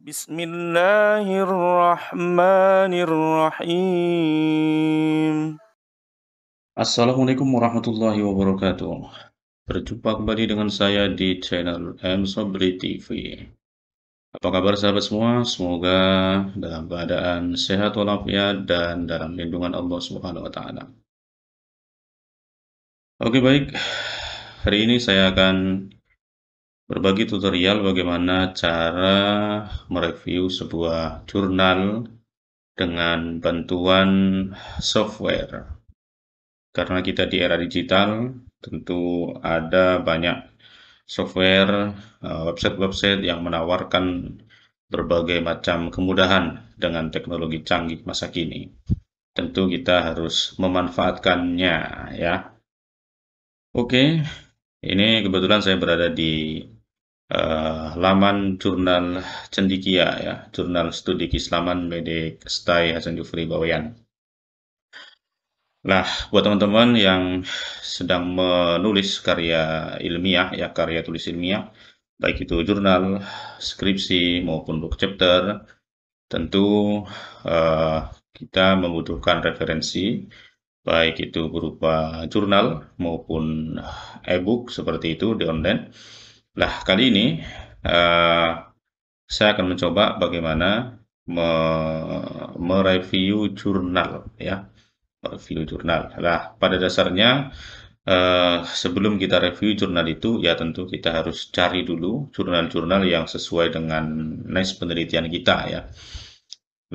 Bismillahirrahmanirrahim. Assalamualaikum warahmatullahi wabarakatuh. Berjumpa kembali dengan saya di channel M Sobri TV. Apa kabar sahabat semua? Semoga dalam keadaan sehat walafiat dan dalam lindungan Allah Subhanahu wa taala. Oke, baik. Hari ini saya akan berbagi tutorial bagaimana cara mereview sebuah jurnal dengan bantuan software. Karena kita di era digital, tentu ada banyak software, website-website yang menawarkan berbagai macam kemudahan dengan teknologi canggih masa kini. Tentu kita harus memanfaatkannya, ya. Oke, ini kebetulan saya berada di laman jurnal Cendikia, ya, Jurnal Studi Keislaman Medik Stai Hasan Jufri Bawean. Nah, buat teman-teman yang sedang menulis karya ilmiah, ya, karya tulis ilmiah, baik itu jurnal, skripsi, maupun book chapter, tentu eh, kita membutuhkan referensi, baik itu berupa jurnal maupun e-book seperti itu di online. Nah, kali ini eh, saya akan mencoba bagaimana mereview jurnal, ya, review jurnal. Nah, pada dasarnya sebelum kita review jurnal itu, ya tentu kita harus cari dulu jurnal-jurnal yang sesuai dengan niche penelitian kita, ya.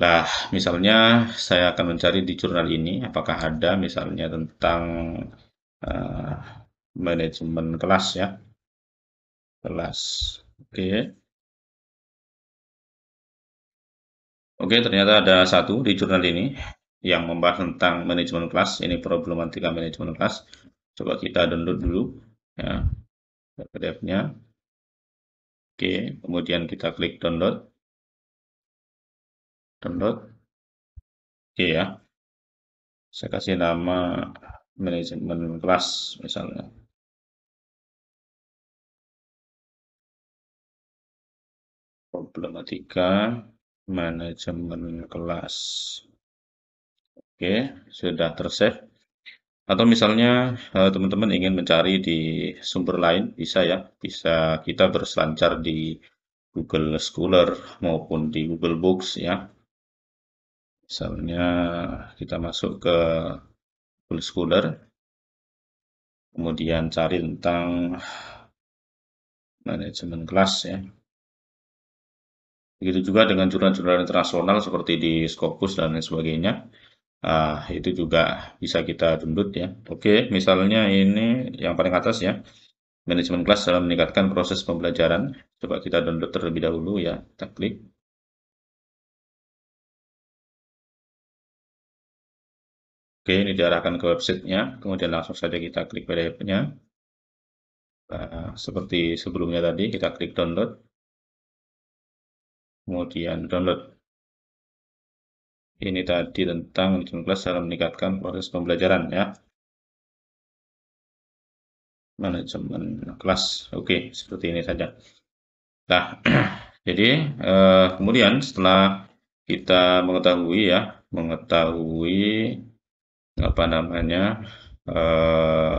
Nah, misalnya saya akan mencari di jurnal ini, apakah ada misalnya tentang eh, manajemen kelas, ya, kelas. Oke, oke, ternyata ada satu di jurnal ini yang membahas tentang manajemen kelas. Ini problematika manajemen kelas. Coba kita download dulu, ya, PDF-nya. Oke, kemudian kita klik download, download. Oke, ya, saya kasih nama manajemen kelas misalnya. Problematika manajemen kelas. Oke, sudah tersave. Atau misalnya teman-teman ingin mencari di sumber lain, bisa, ya. Bisa kita berselancar di Google Scholar maupun di Google Books, ya. Misalnya kita masuk ke Google Scholar, kemudian cari tentang manajemen kelas, ya. Begitu juga dengan jurnal-jurnal internasional seperti di Scopus dan lain sebagainya. Itu juga bisa kita download, ya. Oke, misalnya ini yang paling atas, ya, manajemen kelas dalam meningkatkan proses pembelajaran. Coba kita download terlebih dahulu, ya. Kita klik. Oke, ini diarahkan ke websitenya. Kemudian langsung saja kita klik PDF-nya. Seperti sebelumnya tadi, kita klik download. Kemudian download. Ini tadi tentang manajemen kelas dalam meningkatkan proses pembelajaran, ya. Manajemen kelas. Oke, seperti ini saja. Nah, jadi kemudian setelah kita mengetahui, ya, mengetahui apa namanya eh,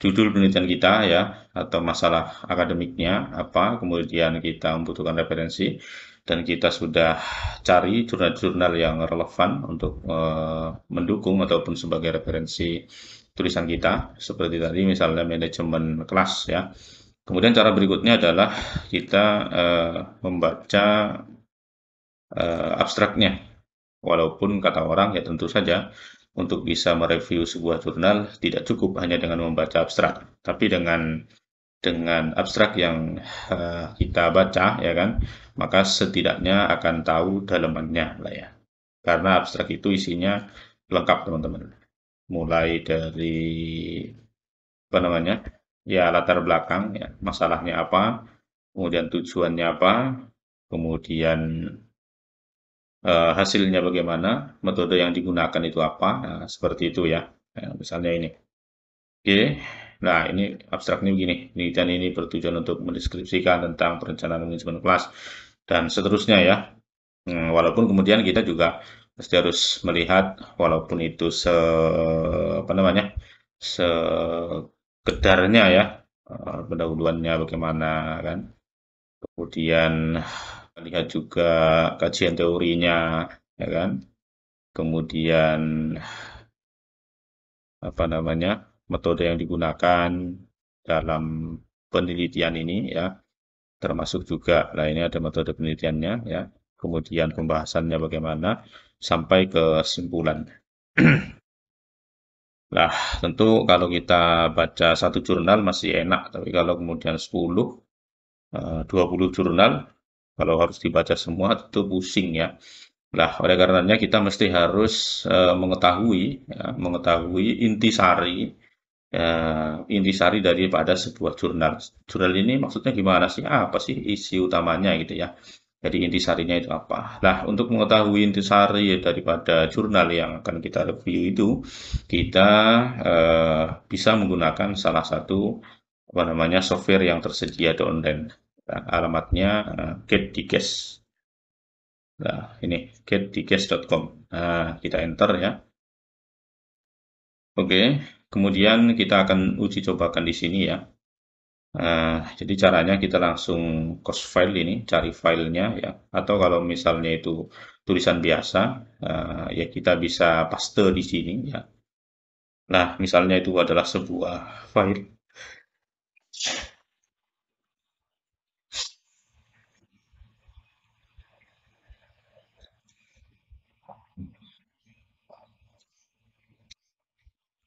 judul penelitian kita, ya, atau masalah akademiknya apa, kemudian kita membutuhkan referensi, dan kita sudah cari jurnal-jurnal yang relevan untuk mendukung ataupun sebagai referensi tulisan kita, seperti tadi misalnya manajemen kelas, ya. Kemudian cara berikutnya adalah kita membaca abstraknya. Walaupun kata orang, ya, tentu saja untuk bisa mereview sebuah jurnal tidak cukup hanya dengan membaca abstrak, tapi dengan abstrak yang kita baca, ya kan, maka setidaknya akan tahu dalamannya lah, ya. Karena abstrak itu isinya lengkap, teman-teman. Mulai dari apa namanya, ya, latar belakang, ya, masalahnya apa, kemudian tujuannya apa, kemudian hasilnya bagaimana, metode yang digunakan itu apa, nah, seperti itu, ya. Nah, misalnya ini. Oke, nah ini abstraknya begini. Penelitian ini bertujuan untuk mendeskripsikan tentang perencanaan manajemen kelas. dan seterusnya ya. Walaupun kemudian kita juga pasti harus melihat walaupun itu apa namanya, sekedarnya ya, pendahuluannya bagaimana kan. Kemudian lihat juga kajian teorinya ya kan. Kemudian apa namanya, metode yang digunakan dalam penelitian ini ya, termasuk juga lah ini ada metode penelitiannya ya. Kemudian pembahasannya bagaimana sampai ke kesimpulan. Nah, tentu kalau kita baca satu jurnal masih enak, tapi kalau kemudian 10, 20 jurnal, kalau harus dibaca semua itu pusing ya. Nah, oleh karenanya kita mesti harus mengetahui, ya, mengetahui intisari, intisari daripada sebuah jurnal. Jurnal ini maksudnya gimana sih? Apa sih isi utamanya gitu ya? Jadi intisarinya itu apa? Nah, untuk mengetahui intisari daripada jurnal yang akan kita review itu, kita bisa menggunakan salah satu apa namanya software yang tersedia di online. Nah, alamatnya getDigest. Nah, ini getdigest.com. Nah, kita enter ya. Oke, kemudian kita akan uji cobakan di sini ya. Jadi caranya kita langsung copy file ini, cari filenya ya. Atau kalau misalnya itu tulisan biasa, ya kita bisa paste di sini ya. Nah, misalnya itu adalah sebuah file.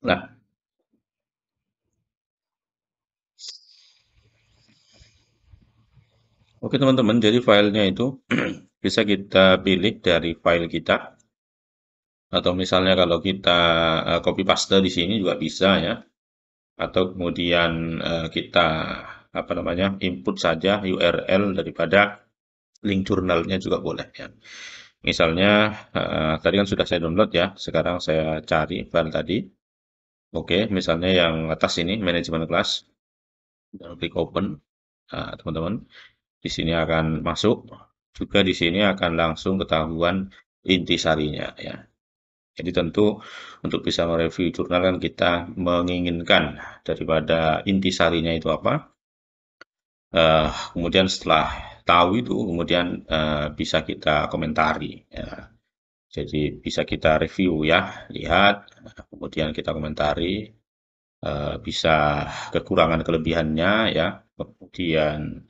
Nah, oke teman-teman, jadi filenya itu bisa kita pilih dari file kita. Atau misalnya kalau kita copy paste di sini juga bisa ya. Atau kemudian kita apa namanya input saja URL daripada link jurnalnya juga boleh ya. Misalnya tadi kan sudah saya download ya, sekarang saya cari file tadi. Oke, misalnya yang atas ini manajemen kelas, dan klik open. Nah, teman-teman, di sini akan masuk. Juga di sini akan langsung ketahuan intisarinya ya. Jadi tentu untuk bisa mereview jurnal kan kita menginginkan daripada intisarinya itu apa. Kemudian setelah tahu itu, kemudian bisa kita komentari. Ya. Jadi bisa kita review ya, lihat, kemudian kita komentari, bisa kekurangan kelebihannya ya. Kemudian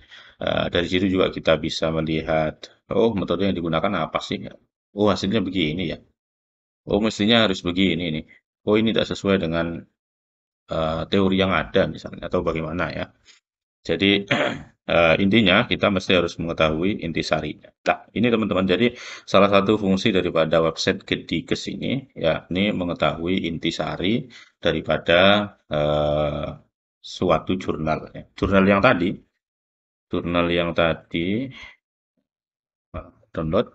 dari situ juga kita bisa melihat, oh metode yang digunakan apa sih? Oh hasilnya begini ya. Oh mestinya harus begini nih. Oh ini tidak sesuai dengan teori yang ada misalnya atau bagaimana ya. Jadi intinya kita mesti harus mengetahui intisarinya. Nah, ini teman-teman. Jadi salah satu fungsi daripada website Gedikes ini yakni mengetahui intisari daripada suatu jurnal. Ya. Jurnal yang tadi download.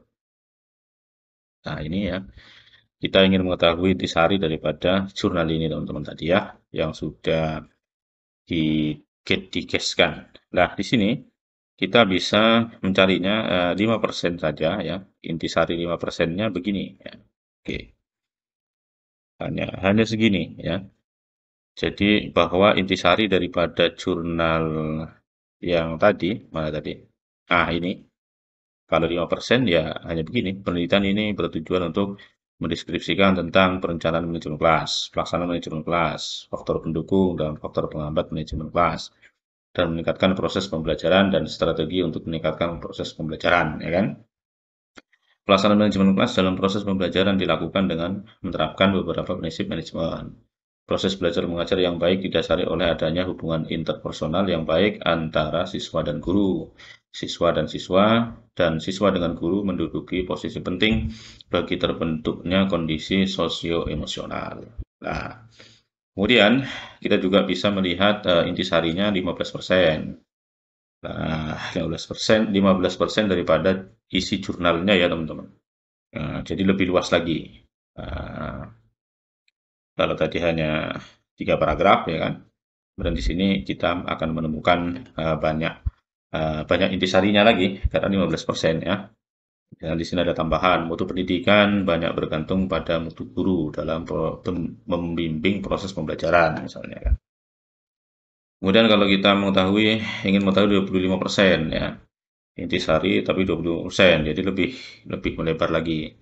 Nah, ini ya. Kita ingin mengetahui intisari daripada jurnal ini teman-teman tadi ya, yang sudah di Gedikeskan. Nah, di sini kita bisa mencarinya 5% saja ya. Intisari 5%-nya begini ya. Oke, hanya segini ya. Jadi bahwa intisari daripada jurnal yang tadi, mana tadi? Ah, ini kalau 5% ya hanya begini. Penelitian ini bertujuan untuk mendeskripsikan tentang perencanaan manajemen kelas, pelaksanaan manajemen kelas, faktor pendukung dan faktor penghambat manajemen kelas, dan meningkatkan proses pembelajaran dan strategi untuk meningkatkan proses pembelajaran, ya kan? Pelaksanaan manajemen kelas dalam proses pembelajaran dilakukan dengan menerapkan beberapa prinsip manajemen. Proses belajar mengajar yang baik didasari oleh adanya hubungan interpersonal yang baik antara siswa dan guru. Siswa dengan guru menduduki posisi penting bagi terbentuknya kondisi sosioemosional. Nah, kemudian kita juga bisa melihat intisarinya 15%. Nah, 15% daripada isi jurnalnya ya teman-teman. Nah, jadi lebih luas lagi. Nah, kalau tadi hanya 3 paragraf ya kan, dan di sini kita akan menemukan banyak banyak intisarinya lagi karena 15% ya. Dan di sini ada tambahan, mutu pendidikan banyak bergantung pada mutu guru dalam membimbing proses pembelajaran misalnya kan. Kemudian kalau kita ingin mengetahui 25% ya, intisari tapi 25%, jadi lebih lebih melebar lagi.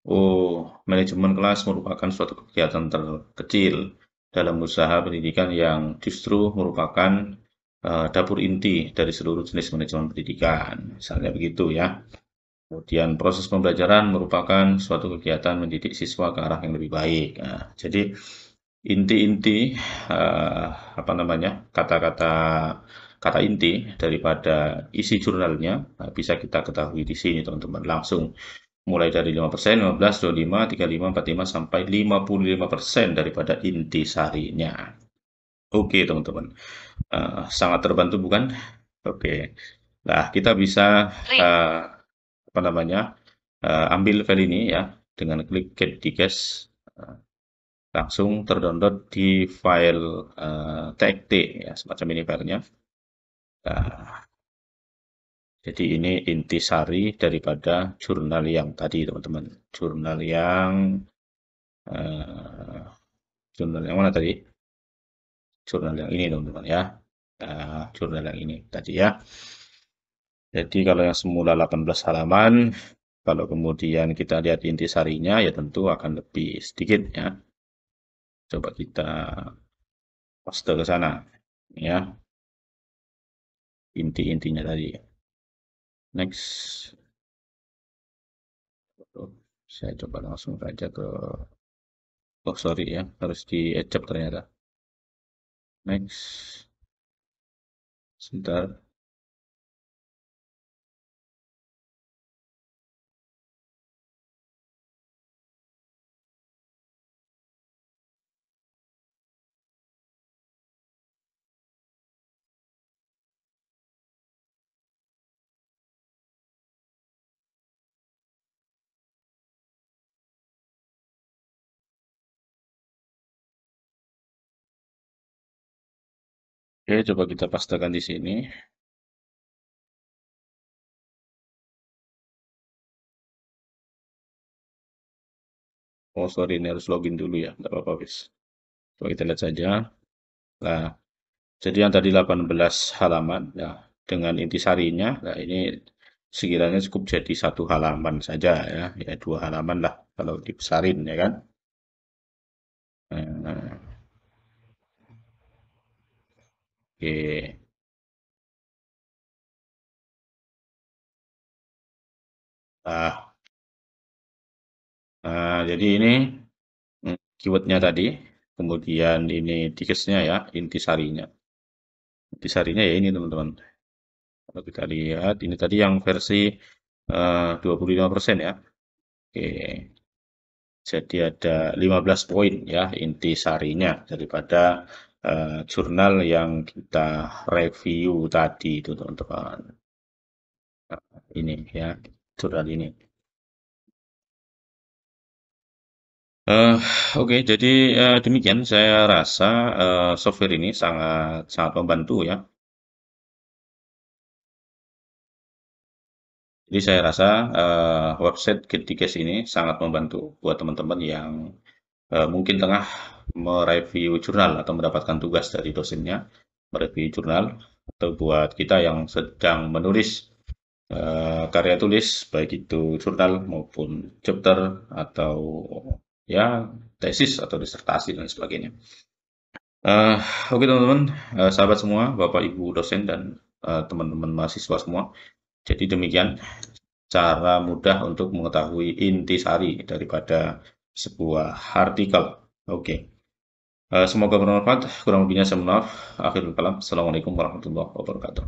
Oh, manajemen kelas merupakan suatu kegiatan terkecil dalam usaha pendidikan yang justru merupakan dapur inti dari seluruh jenis manajemen pendidikan. Misalnya begitu ya. Kemudian proses pembelajaran merupakan suatu kegiatan mendidik siswa ke arah yang lebih baik. Nah, jadi inti-inti eh, apa namanya kata-kata kata inti daripada isi jurnalnya bisa kita ketahui di sini teman-teman langsung mulai dari 5%, 15, 25, 35, 45 sampai 55% daripada inti sarinya. Oke teman-teman. Sangat terbantu bukan? Oke. Nah, kita bisa eh, apa namanya ambil file ini ya dengan klik get diges langsung terdownload di file txt ya semacam ini filenya. Nah, jadi ini intisari daripada jurnal yang tadi teman-teman. Jurnal yang eh, jurnal yang mana tadi? Jurnal yang ini teman-teman ya. Jurnal yang ini tadi ya. Jadi kalau yang semula 18 halaman, kalau kemudian kita lihat intisarinya ya tentu akan lebih sedikit ya. Coba kita paste ke sana ya inti-intinya tadi. Next. Saya coba langsung saja ke oh sorry ya harus di eject ternyata. Next. Sebentar. Oke, coba kita pastekan di sini. Oh sorry ini harus login dulu ya, tidak apa-apa bis. Coba kita lihat saja. Nah, jadi yang tadi 18 halaman, nah dengan intisarinya, nah ini sekiranya cukup jadi satu halaman saja ya, ya 2 halaman lah kalau dibesarin ya kan. Nah, oke. Nah, jadi ini keywordnya tadi, kemudian ini dikesnya ya, intisarinya. Intisarinya ya ini teman-teman. Kalau kita lihat, ini tadi yang versi 25% ya. Oke, jadi ada 15 poin ya intisarinya daripada jurnal yang kita review tadi itu teman-teman. Nah, ini ya, jurnal ini. Eh, Oke, jadi demikian saya rasa software ini sangat sangat membantu ya. Jadi saya rasa website Get ini sangat membantu buat teman-teman yang mungkin tengah mereview jurnal atau mendapatkan tugas dari dosennya mereview jurnal atau buat kita yang sedang menulis karya tulis baik itu jurnal maupun chapter atau ya tesis atau disertasi dan sebagainya. Eh, oke teman-teman, sahabat semua, Bapak Ibu dosen dan teman-teman mahasiswa semua. Jadi demikian cara mudah untuk mengetahui intisari daripada sebuah artikel. Oke. Semoga bermanfaat. Kurang lebihnya saya mohon maaf. Akhirul kalam. Assalamualaikum warahmatullahi wabarakatuh.